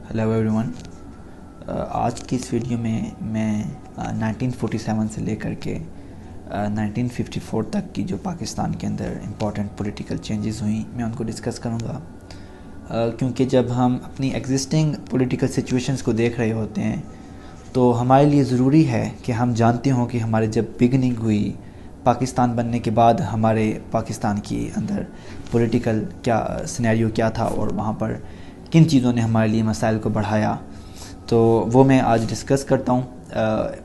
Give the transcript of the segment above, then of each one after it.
Hello every one. آج کی اس video میں 1947 سے لے کر کے 1954 تک کی جو پاکستان کے اندر امپورٹنٹ پولیٹیکل چینجز ہوئیں میں ان کو ڈسکس کروں گا، کیونکہ جب ہم اپنی ایگزسٹنگ پولیٹیکل سچویشنز کو دیکھ رہے ہوتے ہیں تو ہمارے لیے ضروری ہے کہ ہم جانتے ہوں کہ ہمارے جب بگننگ ہوئی پاکستان بننے کے بعد ہمارے پاکستان کی اندر پولیٹیکل کیا سینیریو کیا تھا اور وہاں پر کن چیزوں نے ہمارے لیے مسائل کو بڑھایا، تو وہ میں آج ڈسکس کرتا ہوں.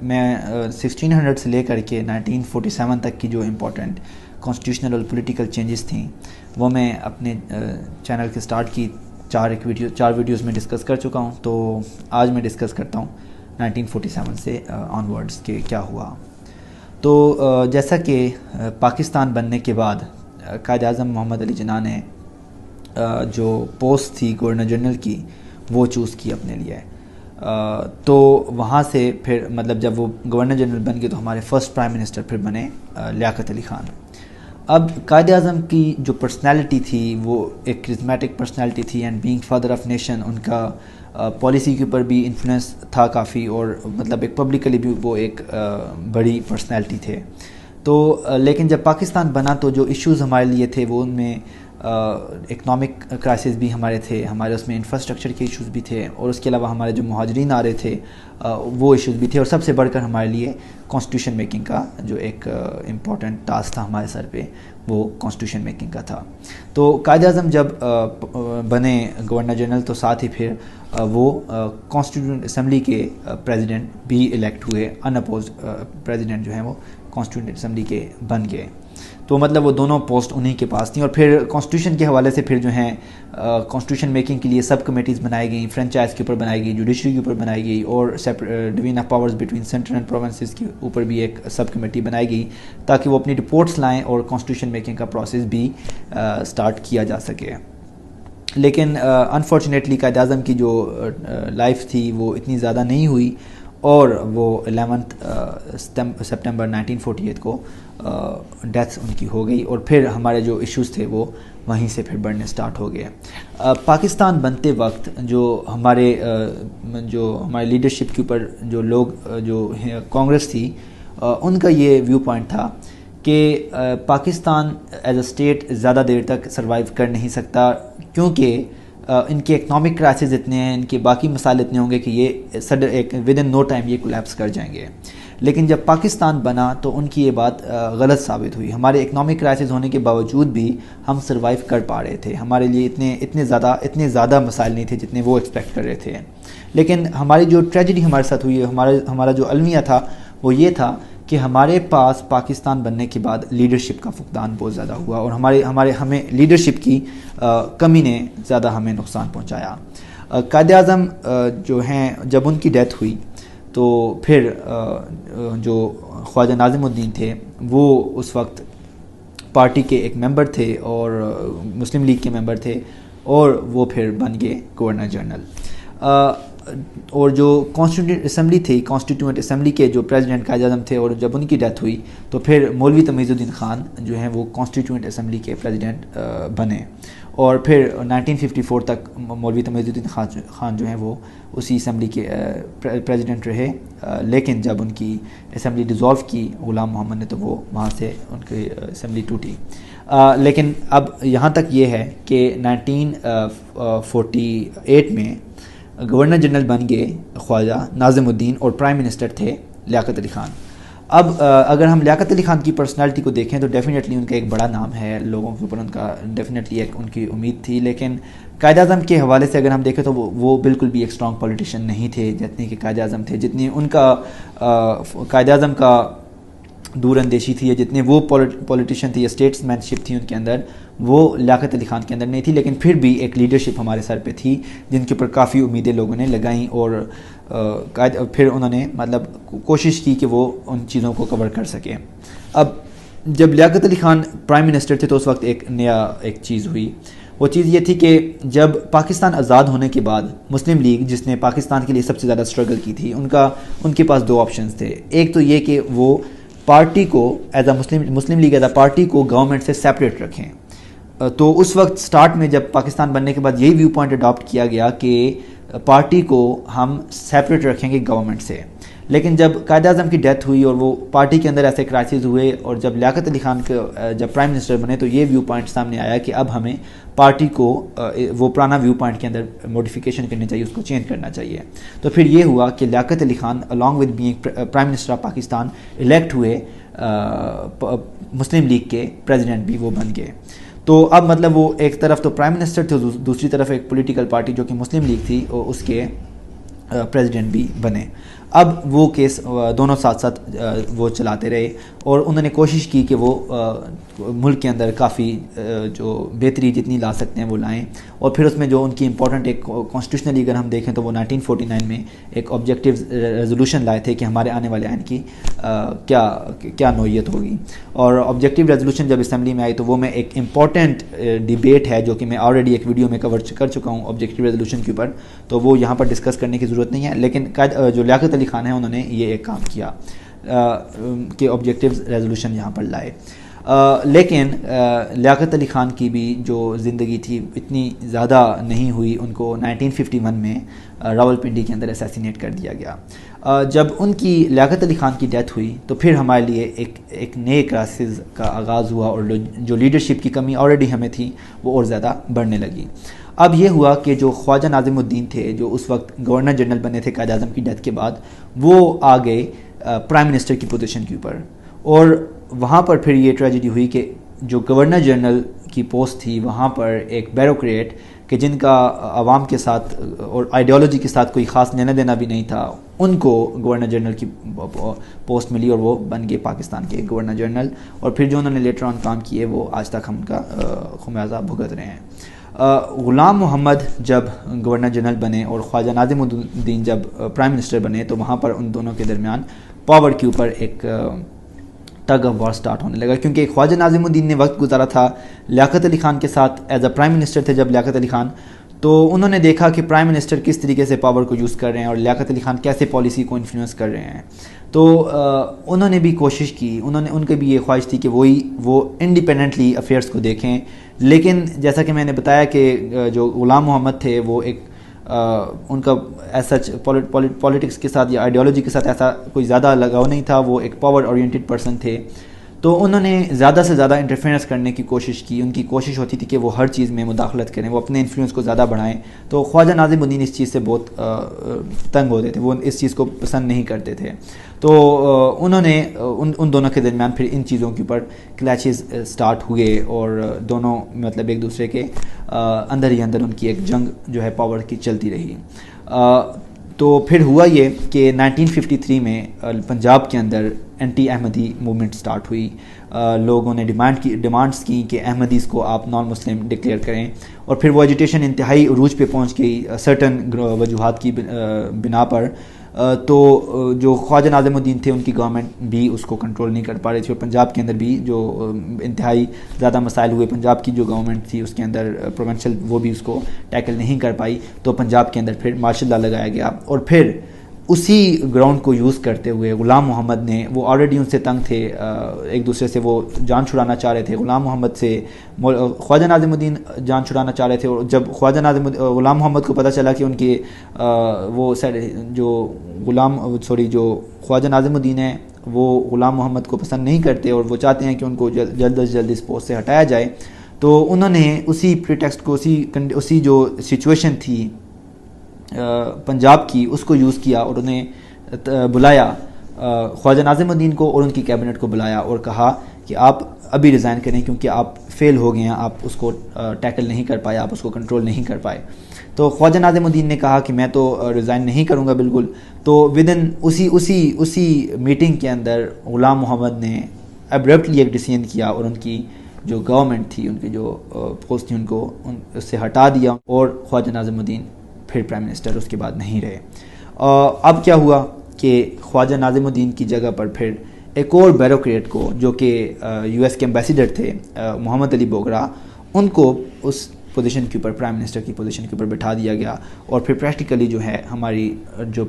میں 1600 سے لے کر کے 1947 تک کی جو امپورٹنٹ کانسٹیٹیوشنل اور پولیٹیکل چینجز تھیں وہ میں اپنے چینل کے سٹارٹ کی چار ویڈیوز میں ڈسکس کر چکا ہوں. تو آج میں ڈسکس کرتا ہوں 1947 سے آن ورڈز کہ کیا ہوا. تو جیسا کہ پاکستان بننے کے بعد قائد اعظم محمد علی جناح نے جو پوسٹ تھی گورنر جنرل کی وہ چوز کی اپنے لیے، تو وہاں سے پھر مطلب جب وہ گورنر جنرل بن گئے تو ہمارے فرسٹ پرائم منسٹر پھر بنے لیاقت علی خان. اب قائد اعظم کی جو پرسنالٹی تھی وہ ایک کرزمیٹک پرسنالٹی تھی، and being father of nation ان کا پالیسی کے اوپر بھی انفلوئنس تھا کافی، اور مطلب ایک پبلکلی بھی وہ ایک بڑی پرسنالٹی تھے. تو لیکن جب پاکستان بنا تو جو ایشوز ہمارے لیے تھے وہ ان میں اکنامک کرائسس بھی ہمارے تھے، ہمارے اس میں انفراسٹرکچر کے ایشوز بھی تھے، اور اس کے علاوہ ہمارے جو مہاجرین آ رہے تھے وہ ایشوز بھی تھے، اور سب سے بڑھ کر ہمارے لیے کانسٹیٹیوشن میکنگ کا جو ایک امپورٹنٹ ٹاسک تھا ہمارے سر پہ وہ کانسٹیٹیوشن میکنگ کا تھا. تو قائد اعظم جب بنے گورنر جنرل تو ساتھ ہی پھر وہ کانسٹیٹیوشن اسمبلی کے پریزیڈنٹ بھی الیکٹ ہوئے، ان اپوزڈ پریزیڈنٹ جو ہیں وہ کانسٹیٹیوشن اسمبلی کے بن گئے. تو مطلب وہ دونوں پوسٹ انہی کے پاس تھیں. اور پھر کانسٹیٹیوشن کے حوالے سے پھر جو ہیں کانسٹیٹیوشن میکنگ کے لیے سب کمیٹیز بنائی گئیں، فرنچائز کے اوپر بنائی گئی، جوڈیشری کے اوپر بنائی گئی، اور division of powers between central and provinces کے اوپر بھی ایک سب کمیٹی بنائی گئی تاکہ وہ اپنی رپورٹس لائیں اور کانسٹیٹیوشن میکنگ کا پروسیس بھی سٹارٹ کیا جا سکے. لیکن انفارچونیٹلی قائد اعظم کی جو لائف تھی وہ اتنی زیادہ نہیں ہوئی، اور وہ 11 سپٹمبر 1948 کو ڈیتھ ان کی ہو گئی، اور پھر ہمارے جو ایشوز تھے وہ وہیں سے پھر بڑھنے سٹارٹ ہو گئے. پاکستان بنتے وقت جو ہمارے لیڈرشپ کے اوپر جو لوگ جو کانگریس تھی ان کا یہ ویو پوائنٹ تھا کہ پاکستان ایز اے اسٹیٹ زیادہ دیر تک سروائیو کر نہیں سکتا، کیونکہ ان کے اکنامک کرائسز اتنے ہیں، ان کے باقی مسائل اتنے ہوں گے کہ یہ ود ان نو ٹائم یہ کولیپس کر جائیں گے. لیکن جب پاکستان بنا تو ان کی یہ بات غلط ثابت ہوئی. ہمارے اکنامک کرائسز ہونے کے باوجود بھی ہم سروائیو کر پا رہے تھے، ہمارے لیے اتنے زیادہ مسائل نہیں تھے جتنے وہ ایکسپیکٹ کر رہے تھے. لیکن ہماری جو ٹریجڈی ہمارے ساتھ ہوئی ہے، ہمارا جو المیہ تھا وہ یہ تھا کہ ہمارے پاس پاکستان بننے کے بعد لیڈرشپ کا فقدان بہت زیادہ ہوا، اور ہمیں لیڈرشپ کی کمی نے زیادہ ہمیں نقصان پہنچایا. قائد اعظم جو ہیں جب ان کی ڈیتھ ہوئی تو پھر جو خواجہ ناظم الدین تھے وہ اس وقت پارٹی کے ایک ممبر تھے اور مسلم لیگ کے ممبر تھے، اور وہ پھر بن گئے گورنر جنرل. اور جو کانسٹیٹیوئنٹ اسمبلی کے جو پریزیڈنٹ قائد اعظم تھے، اور جب ان کی ڈیتھ ہوئی تو پھر مولوی تمیز الدین خان جو ہیں وہ کانسٹیٹیوئنٹ اسمبلی کے پریزیڈنٹ بنے، اور پھر 1954 تک مولوی تمیز الدین خان جو ہیں وہ اسی اسمبلی کے پریزیڈنٹ رہے. لیکن جب ان کی اسمبلی ڈیزالو کی غلام محمد نے تو وہ وہاں سے ان کی اسمبلی ٹوٹی. لیکن اب یہاں تک یہ ہے کہ 1948 میں گورنر جنرل بن گئے خواجہ ناظم الدین، اور پرائم منسٹر تھے لیاقت علی خان. اب اگر ہم لیاقت علی خان کی پرسنالٹی کو دیکھیں تو ڈیفینیٹلی ان کا ایک بڑا نام ہے، لوگوں کے اوپر ان کا ڈیفینیٹلی ایک ان کی امید تھی. لیکن قائد اعظم کے حوالے سے اگر ہم دیکھیں تو وہ بالکل بھی ایک اسٹرانگ پولیٹیشین نہیں تھے جتنے کہ قائد اعظم تھے، جتنی ان کا قائد اعظم کا دور اندیشی تھی، یا جتنے وہ پولیٹیشین تھی یا اسٹیٹس مین شپ تھی ان کے اندر، وہ لیاقت علی خان کے اندر نہیں تھی. لیکن پھر بھی ایک لیڈرشپ ہمارے سر پہ تھی جن کے اوپر کافی امیدیں لوگوں نے لگائیں، اور پھر انہوں نے مطلب کوشش کی کہ وہ ان چیزوں کو کور کر سکیں. اب جب لیاقت علی خان پرائم منسٹر تھے تو اس وقت ایک چیز ہوئی. وہ چیز یہ تھی کہ جب پاکستان آزاد ہونے کے بعد مسلم لیگ جس نے پاکستان کے لیے سب سے زیادہ اسٹرگل کی تھی، ان کے پاس دو آپشنز تھے. ایک تو یہ کہ وہ پارٹی کو as a Muslim league as a party کو گورنمنٹ سے سیپریٹ رکھیں. تو اس وقت سٹارٹ میں جب پاکستان بننے کے بعد یہی ویو پوائنٹ اڈاپٹ کیا گیا کہ پارٹی کو ہم سیپریٹ رکھیں گے گورنمنٹ سے. لیکن جب قائد اعظم کی ڈیتھ ہوئی اور وہ پارٹی کے اندر ایسے کرائسس ہوئے اور جب لیاقت علی خان جب پرائم منسٹر بنے تو یہ ویو پوائنٹ سامنے آیا کہ اب ہمیں پارٹی کو وہ پرانا ویو پوائنٹ کے اندر موڈیفیکیشن کرنی چاہیے, اس کو چینج کرنا چاہیے. تو پھر یہ ہوا کہ Liaquat Ali Khan along with being prime minister of Pakistan elect ہوئے, مسلم لیگ کے پریزیڈنٹ بھی وہ بن گئے. تو اب مطلب وہ ایک طرف تو پرائم منسٹر تھے, دوسری طرف ایک پولیٹیکل پارٹی جو کہ مسلم لیگ تھی اس کے پریزیڈنٹ بھی بنے. اب وہ کیس دونوں ساتھ ساتھ وہ چلاتے رہے اور انہوں نے کوشش کی کہ وہ ملک کے اندر کافی جو بہتری جتنی لا سکتے ہیں وہ لائیں. اور پھر اس میں جو ان کی امپورٹنٹ ایک کانسٹیٹیوشنلی اگر ہم دیکھیں تو وہ 1949 میں ایک آبجیکٹیو ریزولوشن لائے تھے کہ ہمارے آنے والے آئین کی کیا نوعیت ہوگی. اور آبجیکٹیو ریزولوشن جب اسمبلی میں آئی تو وہ میں ایک امپورٹنٹ ڈیبیٹ ہے جو کہ میں آلریڈی ایک ویڈیو میں کور کر چکا ہوں آبجیکٹیو ریزولوشن کے اوپر, تو وہ یہاں پر ڈسکس کرنے کی ضرورت نہیں ہے. لیکن جو لیاقت علی خان ہیں انہوں نے یہ ایک کام کیا کہ آبجیکٹیو ریزولوشن یہاں پر لائے. لیکن لیاقت علی خان کی بھی جو زندگی تھی اتنی زیادہ نہیں ہوئی. ان کو 1951 میں راولپنڈی کے اندر اسیسینیٹ کر دیا گیا. جب ان کی لیاقت علی خان کی ڈیتھ ہوئی تو پھر ہمارے لیے ایک نئے کرائسس کا آغاز ہوا اور جو لیڈرشپ کی کمی آلریڈی ہمیں تھی وہ اور زیادہ بڑھنے لگی. اب یہ ہوا کہ جو خواجہ ناظم الدین تھے جو اس وقت گورنر جنرل بنے تھے قائد اعظم کی ڈیتھ کے بعد, وہ آ گئے پرائم منسٹر کی پوزیشن کے اوپر. اور وہاں پر پھر یہ ٹریجڈی ہوئی کہ جو گورنر جنرل کی پوسٹ تھی وہاں پر ایک بیوروکریٹ کہ جن کا عوام کے ساتھ اور آئیڈیالوجی کے ساتھ کوئی خاص لینا دینا بھی نہیں تھا, ان کو گورنر جنرل کی پوسٹ ملی اور وہ بن گئے پاکستان کے گورنر جنرل. اور پھر جو انہوں نے لیٹر آن کام کیے وہ آج تک ہم ان کا خمیازہ بھگت رہے ہیں. غلام محمد جب گورنر جنرل بنے اور خواجہ ناظم الدین جب پرائم منسٹر بنے تو وہاں پر ان دونوں کے درمیان پاور کے اوپر ایک ٹگ آف وار سٹارٹ ہونے لگا, کیونکہ خواجہ ناظم الدین نے وقت گزارا تھا لیاقت علی خان کے ساتھ ایز اے پرائم منسٹر تھے جب لیاقت علی خان, تو انہوں نے دیکھا کہ پرائم منسٹر کس طریقے سے پاور کو یوز کر رہے ہیں اور لیاقت علی خان کیسے پالیسی کو انفلوئنس کر رہے ہیں. تو انہوں نے بھی کوشش کی, ان کی بھی یہ خواہش تھی کہ وہ انڈیپینڈنٹلی افیئرس کو دیکھیں. لیکن جیسا کہ میں نے بتایا کہ جو غلام محمد تھے وہ ایک ان کا ایسا پولیٹکس کے ساتھ یا آئیڈیالوجی کے ساتھ ایسا کوئی زیادہ لگاؤ نہیں تھا, وہ ایک پاور اورینٹڈ پرسن تھے. تو انہوں نے زیادہ سے زیادہ انٹرفیئرنس کرنے کی کوشش کی. ان کی کوشش ہوتی تھی کہ وہ ہر چیز میں مداخلت کریں, وہ اپنے انفلوئنس کو زیادہ بڑھائیں. تو خواجہ ناظم الدین اس چیز سے بہت تنگ ہوتے تھے, وہ اس چیز کو پسند نہیں کرتے تھے. تو انہوں نے ان دونوں کے درمیان پھر ان چیزوں کے اوپر کلیشز سٹارٹ ہوئے اور دونوں مطلب ایک دوسرے کے اندر ہی اندر ان کی ایک جنگ جو ہے پاور کی چلتی رہی. تو پھر ہوا یہ کہ 1953 میں پنجاب کے اندر اینٹی احمدی موومنٹ سٹارٹ ہوئی. لوگوں نے ڈیمانڈس کی کہ احمدیز کو آپ نان مسلم ڈکلیئر کریں, اور پھر وہ ایجیٹیشن انتہائی عروج پہ پہنچ گئی سرٹن وجوہات کی بنا پر. تو جو خواجہ ناظم الدین تھے ان کی گورنمنٹ بھی اس کو کنٹرول نہیں کر پا رہی تھی, اور پنجاب کے اندر بھی جو انتہائی زیادہ مسائل ہوئے, پنجاب کی جو گورنمنٹ تھی اس کے اندر پروونشل وہ بھی اس کو ٹیکل نہیں کر پائی. تو پنجاب کے اندر پھر مارشل لا لگایا گیا, اور پھر اسی گراؤنڈ کو یوز کرتے ہوئے غلام محمد نے, وہ آلریڈی ان سے تنگ تھے, ایک دوسرے سے وہ جان چھڑانا چاہ رہے تھے. غلام محمد سے خواجہ ناظم الدین جان چھڑانا چاہ رہے تھے, اور جب غلام محمد کو پتہ چلا کہ ان کے وہ جو خواجہ ناظم الدین ہیں وہ غلام محمد کو پسند نہیں کرتے اور وہ چاہتے ہیں کہ ان کو جلد از جلد اس پوسٹ سے ہٹایا جائے, تو انہوں نے اسی پریٹیکسٹ کو, اسی جو سچویشن تھی پنجاب کی, اس کو یوز کیا اور انہیں بلایا خواجہ ناظم الدین کو اور ان کی کیبنٹ کو بلایا اور کہا کہ آپ ابھی ریزائن کریں کیونکہ آپ فیل ہو گئے ہیں, آپ اس کو ٹیکل نہیں کر پائے, آپ اس کو کنٹرول نہیں کر پائے. تو خواجہ ناظم الدین نے کہا کہ میں تو ریزائن نہیں کروں گا بالکل. تو ودن اسی میٹنگ کے اندر غلام محمد نے ابرپٹلی ایک ڈیسیژن کیا اور ان کی جو گورنمنٹ تھی, ان کی جو پوسٹ تھی, ان کو اس سے ہٹا دیا, اور خواجہ ناظم الدین پھر پرائم منسٹر اس کے بعد نہیں رہے. اب کیا ہوا کہ خواجہ ناظم الدین کی جگہ پر پھر ایک اور بیوروکریٹ کو جو کہ یو ایس کے ایمبیسیڈر تھے محمد علی بوگرا, ان کو اس پوزیشن کے اوپر, پرائم منسٹر کی پوزیشن کے اوپر بٹھا دیا گیا. اور پھر پریکٹیکلی جو ہے ہماری جو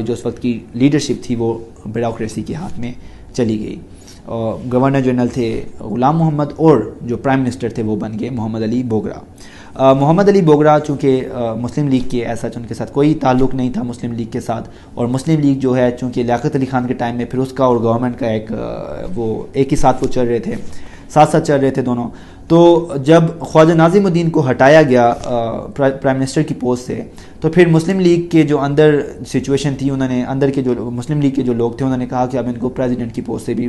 اس وقت کی لیڈرشپ تھی وہ بیوروکریسی کے ہاتھ میں چلی گئی. گورنر جنرل تھے غلام محمد اور جو پرائم منسٹر تھے وہ بن گئے محمد علی بوگرا. محمد علی بوگرا چونکہ مسلم لیگ کے ایسا ان کے ساتھ کوئی تعلق نہیں تھا مسلم لیگ کے ساتھ، اور مسلم لیگ جو ہے چونکہ لیاقت علی خان کے ٹائم میں پھر اس کا اور گورنمنٹ کا وہ ایک ہی ساتھ وہ چل رہے تھے، ساتھ ساتھ چل رہے تھے دونوں. تو جب خواجہ ناظم الدین کو ہٹایا گیا پرائم منسٹر کی پوسٹ سے، تو پھر مسلم لیگ کے جو اندر سچویشن تھی، انہوں نے اندر کے جو مسلم لیگ کے جو لوگ تھے انہوں نے کہا کہ اب ان کو پریزیڈنٹ کی پوسٹ سے بھی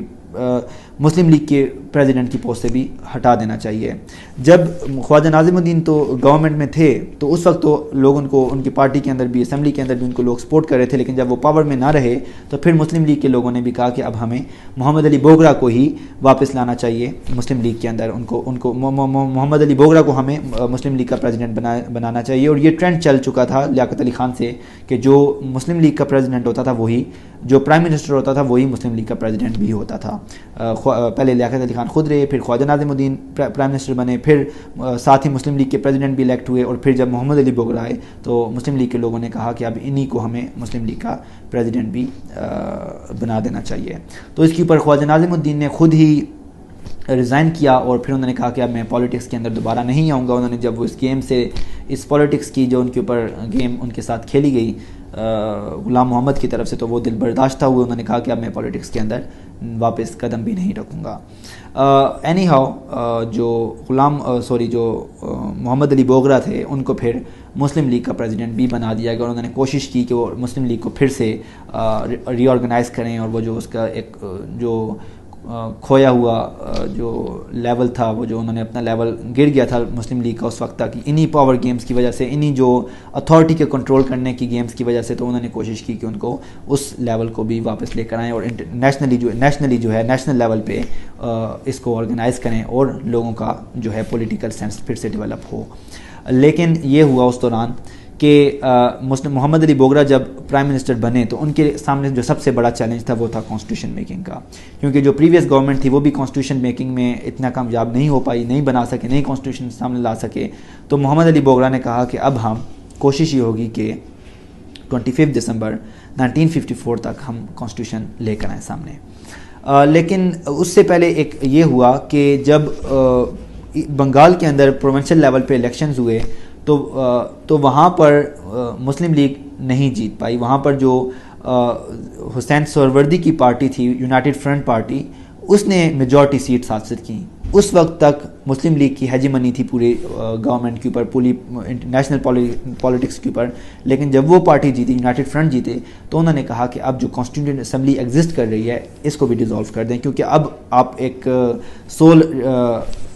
مسلم لیگ کے پریزیڈنٹ کی پوسٹ سے بھی ہٹا دینا چاہیے. جب خواجہ ناظم الدین تو گورنمنٹ میں تھے تو اس وقت تو لوگ ان کو ان کی پارٹی کے اندر بھی اسمبلی کے اندر بھی ان کو لوگ سپورٹ کر رہے تھے، لیکن جب وہ پاور میں نہ رہے تو پھر مسلم لیگ کے لوگوں نے بھی کہا کہ اب ہمیں محمد علی بوگرا کو ہی واپس لانا چاہیے مسلم لیگ کے اندر، ان کو محمد علی بوگرا کو ہمیں مسلم لیگ کا پریزیڈنٹ بنانا چاہیے. اور یہ ٹرینڈ چل چکا تھا لیاقت علی خان سے کہ جو مسلم لیگ کا پریزیڈنٹ ہوتا تھا وہی، جو پرائم منسٹر ہوتا تھا وہی مسلم لیگ کا پریزیڈنٹ بھی ہوتا تھا. پہلے لیاقت علی خان خود رہے، پھر خواجہ ناظم الدین پرائم منسٹر بنے، پھر ساتھ ہی مسلم لیگ کے پریزیڈنٹ بھی الیکٹ ہوئے، اور پھر جب محمد علی بوگرا آئے تو مسلم لیگ کے لوگوں نے کہا کہ اب انہی کو ہمیں مسلم لیگ کا پریزیڈنٹ بھی بنا دینا چاہیے. تو اس کے اوپر خواجہ ناظم الدین نے خود ہی ریزائن کیا، اور پھر انہوں نے کہا کہ اب میں پالیٹکس کے اندر دوبارہ نہیں آؤں گا. انہوں نے جب وہ اس گیم سے، اس پالیٹکس کی جو ان کے اوپر گیم ان کے ساتھ کھیلی گئی غلام محمد کی طرف سے، تو وہ دل برداشتہ ہوئے. انہوں نے کہا کہ اب میں پالیٹکس کے اندر واپس قدم بھی نہیں رکھوں گا. اینی ہاؤ جو محمد علی بوگرا تھے ان کو پھر مسلم لیگ کا پریزیڈنٹ بھی بنا دیا گیا، اور انہوں نے کوشش کی کہ وہ مسلم لیگ کو پھر سے ری آرگنائز کریں، اور وہ جو اس کا ایک جو کھویا ہوا جو لیول تھا، وہ جو انہوں نے اپنا لیول گر گیا تھا مسلم لیگ کا اس وقت تک، انہی پاور گیمز کی وجہ سے، انہی جو اتھارٹی کے کنٹرول کرنے کی گیمز کی وجہ سے، تو انہوں نے کوشش کی کہ ان کو اس لیول کو بھی واپس لے کر آئیں، اور نیشنل لیول پہ اس کو آرگنائز کریں، اور لوگوں کا جو ہے پولیٹیکل سینس پھر سے ڈیولپ ہو. لیکن یہ ہوا اس دوران کہ محمد علی بوگرا جب پرائم منسٹر بنے تو ان کے سامنے جو سب سے بڑا چیلنج تھا وہ تھا کانسٹیٹیوشن میکنگ کا، کیونکہ جو پریویس گورنمنٹ تھی وہ بھی کانسٹیٹیوشن میکنگ میں اتنا کامیاب نہیں ہو پائی، نہیں بنا سکے، نہیں کانسٹیٹیوشن سامنے لا سکے. تو محمد علی بوگرا نے کہا کہ اب ہم کوشش یہ ہوگی کہ 25 دسمبر 1954 تک ہم کانسٹیٹیوشن لے کر آئیں سامنے. لیکن اس سے پہلے ایک یہ ہوا کہ جب بنگال کے اندر پروونشل لیول پہ الیکشنز ہوئے تو وہاں پر مسلم لیگ نہیں جیت پائی. وہاں پر جو حسین سہروردی کی پارٹی تھی، یونائٹڈ فرنٹ پارٹی، اس نے میجورٹی سیٹس حاصل کی. اس وقت تک مسلم لیگ کی ہیجیمنی تھی پورے گورنمنٹ کے اوپر، پوری نیشنل پالیٹکس کے اوپر. لیکن جب وہ پارٹی جیتی، یونائٹڈ فرنٹ جیتے، تو انہوں نے کہا کہ اب جو کانسٹیٹیوئنٹ اسمبلی ایگزسٹ کر رہی ہے اس کو بھی ڈیزالو کر دیں، کیونکہ اب آپ ایک سول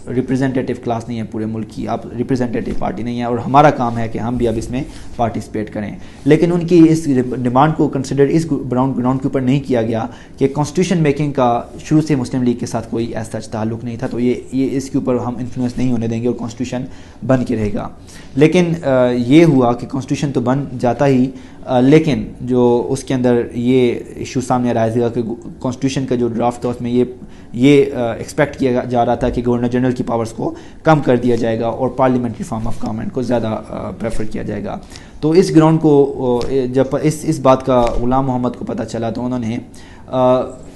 ریپرزینٹیٹیو کلاس نہیں ہے پورے ملک کی، آپ ریپرزینٹیٹیو پارٹی نہیں ہے، اور ہمارا کام ہے کہ ہم بھی اب اس میں پارٹیسپیٹ کریں. لیکن ان کی اس ڈیمانڈ کو کنسیڈر اس گراؤنڈ کے اوپر نہیں کیا گیا کہ کانسٹیٹیوشن میکنگ کا شروع سے مسلم لیگ کے ساتھ کوئی ایسا تعلق نہیں تھا، تو یہ اس کے اوپر ہم انفلوئنس نہیں ہونے دیں گے اور کانسٹیٹیوشن بن کے رہے گا. لیکن یہ ہوا کہ کانسٹیٹیوشن تو بن جاتا ہی، لیکن جو اس کے اندر یہ ایشو سامنے آیا گا کہ کانسٹیٹیوشن کا جو ڈرافٹ تھا اس میں یہ ایکسپیکٹ کیا جا رہا تھا کہ گورنر جنرل کی پاورز کو کم کر دیا جائے گا اور پارلیمنٹری فارم آف گورنمنٹ کو زیادہ پریفر کیا جائے گا. تو اس گراؤنڈ کو جب اس بات کا غلام محمد کو پتہ چلا تو انہوں نے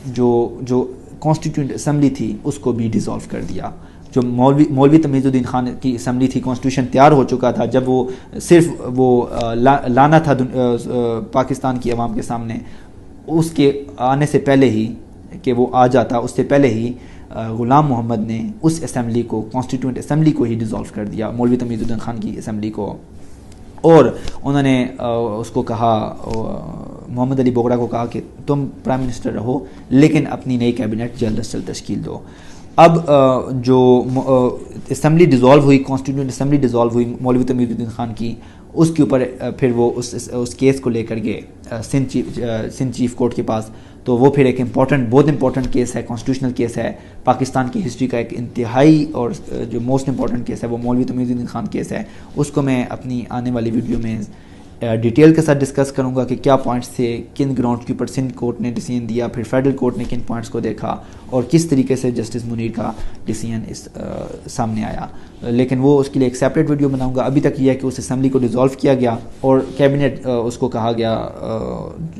جو کانسٹیٹیوئنٹ اسمبلی تھی اس کو بھی ڈیزالو کر دیا. جو مولوی تمیز الدین خان کی اسمبلی تھی، کانسٹیٹیوشن تیار ہو چکا تھا، جب وہ صرف لانا تھا پاکستان کی عوام کے سامنے، اس کے آنے سے پہلے ہی کہ وہ آ جاتا، اس سے پہلے ہی غلام محمد نے اس اسمبلی کو، کانسٹیٹیوئنٹ اسمبلی کو ہی ڈیزالو کر دیا، مولوی تمیز الدین خان کی اسمبلی کو. اور انہوں نے اس کو کہا، محمد علی بوگرا کو کہا کہ تم پرائم منسٹر رہو لیکن اپنی نئی کیبنٹ جلد از جلد تشکیل دو. اب جو اسمبلی ڈیزالو ہوئی، کانسٹیٹیوئنٹ اسمبلی ڈیزالو ہوئی مولوی تمیز الدین خان کی، اس کے اوپر پھر وہ اس کیس کو لے کر گئے سندھ چیف کورٹ کے پاس. تو وہ پھر ایک بہت امپورٹنٹ کیس ہے، کانسٹیٹیوشنل کیس ہے، پاکستان کی ہسٹری کا ایک انتہائی اور جو موسٹ امپورٹنٹ کیس ہے وہ مولوی تمیز الدین خان کیس ہے. اس کو میں اپنی آنے والی ویڈیو میں ڈیٹیل کے ساتھ ڈسکس کروں گا کہ کیا پوائنٹس تھے، کن گراؤنڈ کے اوپر سندھ کورٹ نے ڈیسیژن دیا، پھر فیڈرل کورٹ نے کن پوائنٹس کو دیکھا، اور کس طریقے سے جسٹس منیر کا ڈیسیژن سامنے آیا. لیکن وہ اس کے لیے ایک سیپریٹ ویڈیو بناؤں گا. ابھی تک یہ ہے کہ اس اسمبلی کو ڈیزالو کیا گیا اور کیبنٹ اس کو کہا گیا،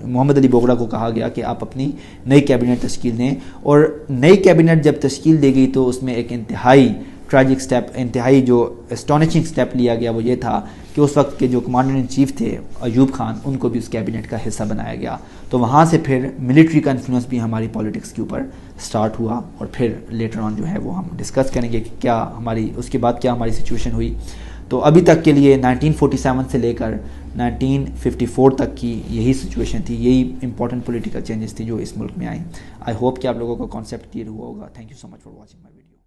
محمد علی بوگرا کو کہا گیا کہ آپ اپنی نئی کیبنٹ تشکیل دیں. اور نئی کیبنٹ جب تشکیل دی گئی تو اس میں ایک انتہائی ٹریجک سٹیپ، انتہائی جو اسٹونشنگ سٹیپ لیا گیا وہ یہ تھا کہ اس وقت کے جو کمانڈر ان چیف تھے ایوب خان، ان کو بھی اس کیبنٹ کا حصہ بنایا گیا. تو وہاں سے پھر ملٹری کا انفلوئنس بھی ہماری پالیٹکس کے اوپر سٹارٹ ہوا، اور پھر لیٹر آن جو ہے وہ ہم ڈسکس کریں گے کہ کیا ہماری اس کے بعد کیا ہماری سچویشن ہوئی. تو ابھی تک کے لیے 1947 سے لے کر 1954 تک کی یہی سچویشن تھی، یہی امپورٹنٹ پولیٹیکل چینجز تھی جو اس ملک میں آئیں. آئی ہوپ کہ آپ لوگوں کو کانسیپٹ کلیئر ہوا ہوگا. Thank you so much for watching my video.